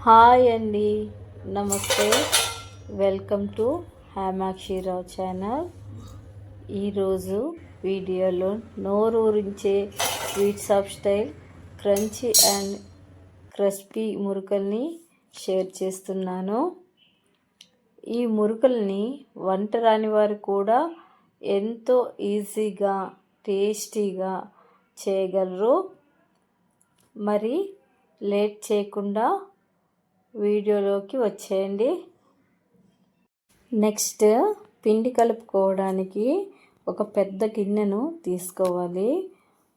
Hi అండి, నమస్తే. Welcome to Hemakshi Rao channel. ఈరోజు వీడియోలో నోరూరించే sweets of style crunchy and crispy మురుకుల్ని షేర్ చేస్తున్నాను. ఈ మురుకుల్ని వంట రాని వారు కూడా ఎంతో ఈజీగా టేస్టీగా చేయగలరు. మరి లేట్ చేయకుండా వీడియోలోకి వచ్చేయండి. నెక్స్ట్ పిండి కలుపుకోవడానికి ఒక పెద్ద గిన్నెను తీసుకోవాలి.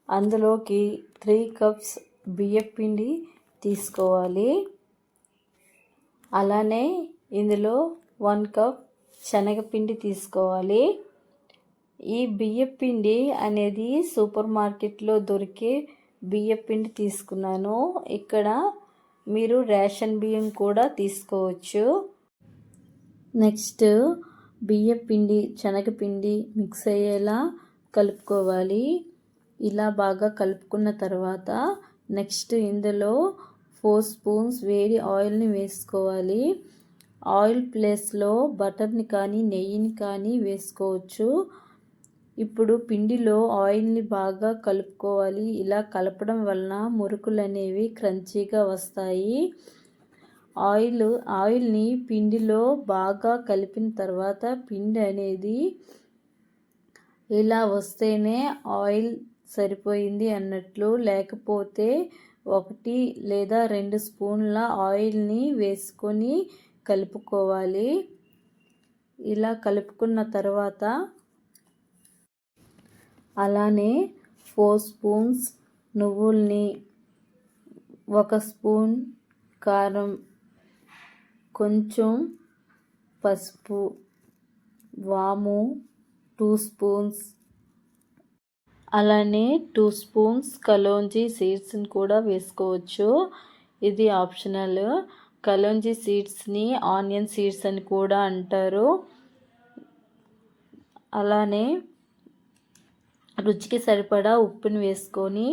అందులోకి 3 కప్స్ బియ్యం పిండి తీసుకోవాలి. అలానే ఇందులో 1 కప్ శనగపిండి తీసుకోవాలి. ఈ బియ్యం పిండి అనేది సూపర్ మార్కెట్లో దొరికే బియ్యం పిండి తీసుకున్నాను. ఇక్కడ మీరు రేషన్ బియ్యం కూడా తీసుకోవచ్చు. నెక్స్ట్ బియ్యం పిండి శనగపిండి మిక్స్ అయ్యేలా కలుపుకోవాలి. ఇలా బాగా కలుపుకున్న తర్వాత నెక్స్ట్ ఇందులో 4 స్పూన్స్ వేడి ఆయిల్ని వేసుకోవాలి. ఆయిల్ ప్లేస్లో బటర్ని కానీ నెయ్యిని కానీ వేసుకోవచ్చు. ఇప్పుడు పిండిలో ఆయిల్ని బాగా కలుపుకోవాలి. ఇలా కలపడం వలన మురుకులు అనేవి క్రంచీగా వస్తాయి. ఆయిల్ని పిండిలో బాగా కలిపిన తర్వాత పిండి అనేది ఇలా వస్తేనే ఆయిల్ సరిపోయింది అన్నట్లు, లేకపోతే 1 లేదా 2 స్పూన్ల ఆయిల్ని వేసుకొని కలుపుకోవాలి. ఇలా కలుపుకున్న తర్వాత అలానే 4 స్పూన్స్ నువ్వుల్ని, 1 స్పూన్ కారం, కొంచెం పసుపు, వాము 2 స్పూన్స్, అలానే 2 స్పూన్స్ కలోంజీ సీడ్స్ని కూడా వేసుకోవచ్చు. ఇది ఆప్షనల్. కలోంజీ సీడ్స్ని ఆనియన్ సీడ్స్ అని కూడా అంటారు. అలానే రుచికి సరిపడా ఉప్పుని వేసుకొని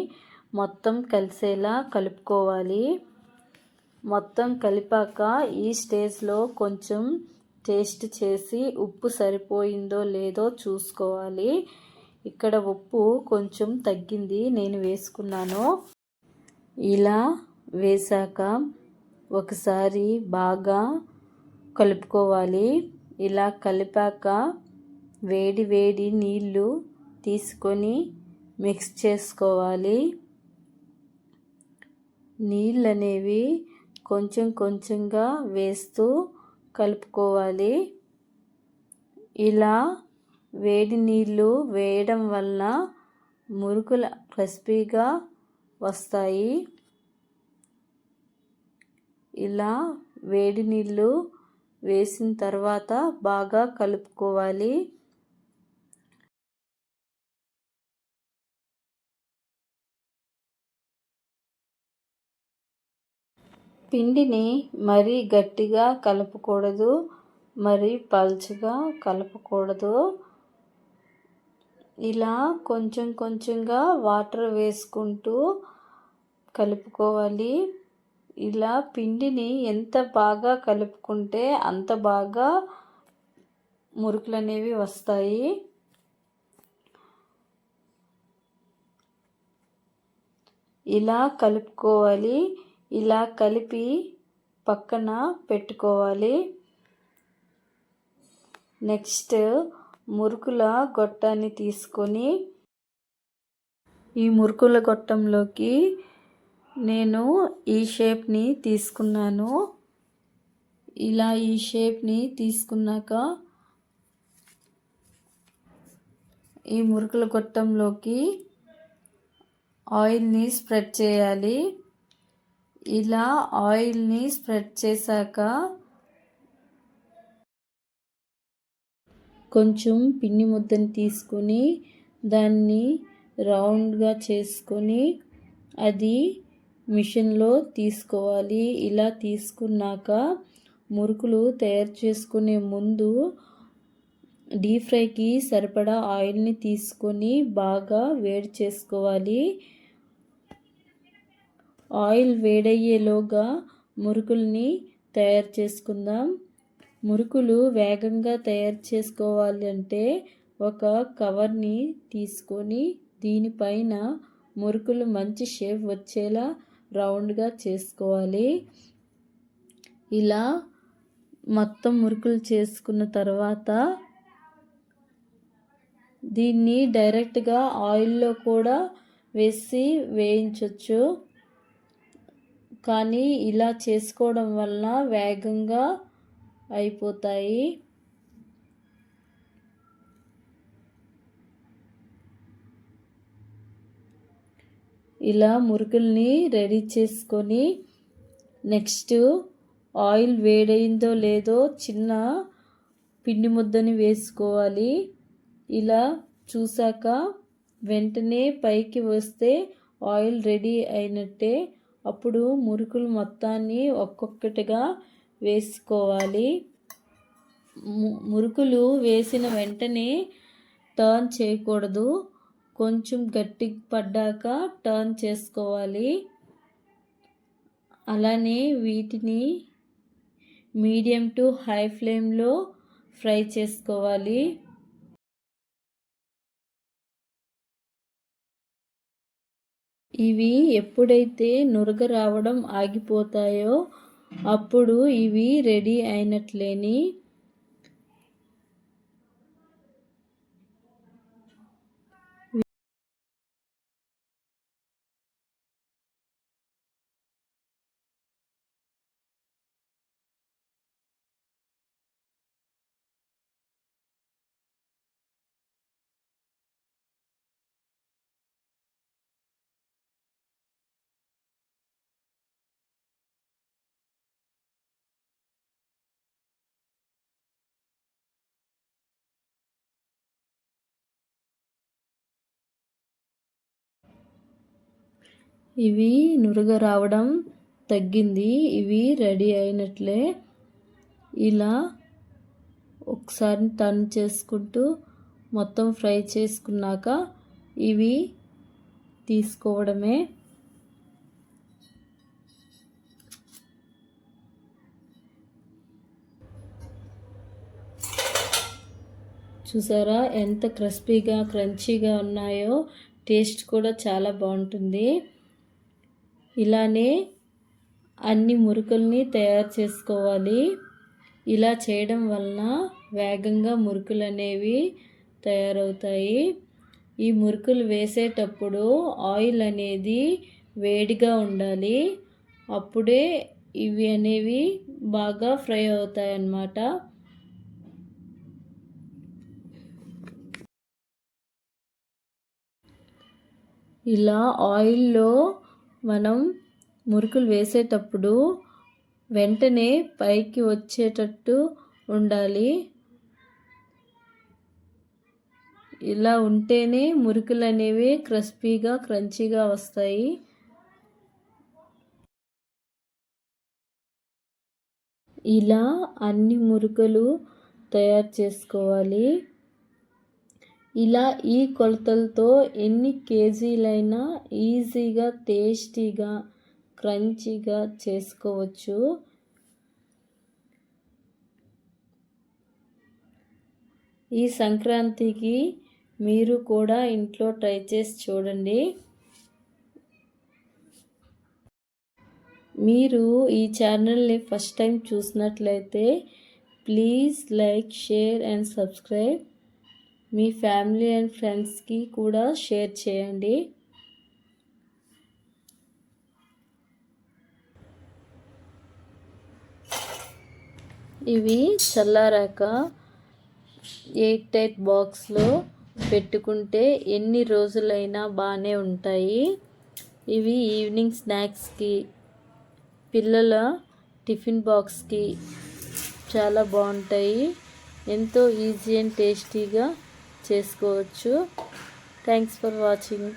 మొత్తం కలిసేలా కలుపుకోవాలి. మొత్తం కలిపాక ఈ స్టేజ్లో కొంచెం టేస్ట్ చేసి ఉప్పు సరిపోయిందో లేదో చూసుకోవాలి. ఇక్కడ ఉప్పు కొంచెం తగ్గింది, నేను వేసుకున్నాను. ఇలా వేసాక ఒకసారి బాగా కలుపుకోవాలి. ఇలా కలిపాక వేడి వేడి నీళ్ళు తీసుకొని మిక్స్ చేసుకోవాలి. నీళ్ళు అనేవి కొంచెం కొంచెంగా వేస్తూ కలుపుకోవాలి. ఇలా వేడి నీళ్ళు వేయడం వల్ల మురుకులు క్రిస్పీగా వస్తాయి. ఇలా వేడి నీళ్ళు వేసిన తర్వాత బాగా కలుపుకోవాలి. పిండిని మరీ గట్టిగా కలపకూడదు, మరీ పల్చగా కలపకూడదు. ఇలా కొంచెం కొంచెంగా వాటర్ వేసుకుంటూ కలుపుకోవాలి. ఇలా పిండిని ఎంత బాగా కలుపుకుంటే అంత బాగా మురుకులు అనేవి వస్తాయి. ఇలా కలుపుకోవాలి. ఇలా కలిపి పక్కన పెట్టుకోవాలి. నెక్స్ట్ మురుకుల గొట్టాన్ని తీసుకొని ఈ మురుకుల గొట్టంలోకి నేను ఈ షేప్ని తీసుకున్నాను. ఇలా ఈ షేప్ని తీసుకున్నాక ఈ మురుకుల గొట్టంలోకి ఆయిల్ని స్ప్రెడ్ చేయాలి. ఇలా ఆయిల్ని స్ప్రెడ్ చేశాక కొంచెం పిండి ముద్దను తీసుకొని దాన్ని రౌండ్గా చేసుకొని అది మిషన్లో తీసుకోవాలి. ఇలా తీసుకున్నాక మురుకులు తయారు చేసుకునే ముందు డీప్ ఫ్రైకి సరిపడా ఆయిల్ని తీసుకొని బాగా వేడి చేసుకోవాలి. ఆయిల్ వేడయ్యేలోగా మురుకుల్ని తయారు చేసుకుందాం. మురుకులు వేగంగా తయారు చేసుకోవాలి అంటే ఒక కవర్ని తీసుకొని దీనిపైన మురుకులు మంచి షేప్ వచ్చేలా రౌండ్గా చేసుకోవాలి. ఇలా మొత్తం మురుకులు చేసుకున్న తర్వాత దీన్ని డైరెక్ట్గా ఆయిల్లో కూడా వేసి వేయించవచ్చు. కానీ ఇలా చేసుకోవడం వలన వేగంగా అయిపోతాయి. ఇలా మురుకుల్ని రెడీ చేసుకొని నెక్స్ట్ ఆయిల్ వేడైందో లేదో చిన్న పిండి ముద్దని వేసుకోవాలి. ఇలా చూసాక వెంటనే పైకి వస్తే ఆయిల్ రెడీ అయినట్టే. అప్పుడు మురుకులు మొత్తాన్ని ఒక్కొక్కటిగా వేసుకోవాలి. మురుకులు వేసిన వెంటనే టర్న్ చేయకూడదు. కొంచెం గట్టి పడ్డాక టర్న్ చేసుకోవాలి. అలానే వీటిని మీడియం టు హై ఫ్లేమ్లో ఫ్రై చేసుకోవాలి. ఇవి ఎప్పుడైతే నురగ రావడం ఆగిపోతాయో అప్పుడు ఇవి రెడీ అయినట్లేని. ఇవి నురగ రావడం తగ్గింది. ఇవి రెడీ అయినట్లే. ఇలా ఒకసారి టర్న్ చేసుకుంటూ మొత్తం ఫ్రై చేసుకున్నాక ఇవి తీసుకోవడమే. చూసారా ఎంత క్రిస్పీగా క్రంచీగా ఉన్నాయో. టేస్ట్ కూడా చాలా బాగుంటుంది. ఇలానే అన్ని మురుకుల్ని తయారు చేసుకోవాలి. ఇలా చేయడం వలన వేగంగా మురుకులు అనేవి తయారవుతాయి. ఈ మురుకులు వేసేటప్పుడు ఆయిల్ అనేది వేడిగా ఉండాలి. అప్పుడే ఇవి అనేవి బాగా ఫ్రై అవుతాయి అన్నమాట. ఇలా ఆయిల్లో మనం మురుకులు వేసేటప్పుడు వెంటనే పైకి వచ్చేటట్టు ఉండాలి. ఇలా ఉంటేనే మురుకులు అనేవి క్రిస్పీగా క్రంచీగా వస్తాయి. ఇలా అన్ని మురుకులు తయారు చేసుకోవాలి. ఇలా ఈ కొలతలతో ఎన్ని కేజీలైనా ఈజీగా టేస్టీగా క్రంచీగా చేసుకోవచ్చు. ఈ సంక్రాంతికి మీరు కూడా ఇంట్లో ట్రై చేసి చూడండి. మీరు ఈ ఛానల్ని ఫస్ట్ టైం చూసినట్లయితే please like, share and subscribe. Me family and ఫ్రెండ్స్కి కూడా షేర్ చేయండి. ఇవి చల్లారాక ఎయిట్ టైట్ బాక్స్లో పెట్టుకుంటే ఎన్ని రోజులైనా బాగానే ఉంటాయి. ఇవి ఈవినింగ్ స్నాక్స్కి, పిల్లల టిఫిన్ బాక్స్కి చాలా బాగుంటాయి. ఎంతో ఈజీ అండ్ టేస్టీగా చేసుకోవచ్చు. Thanks for watching.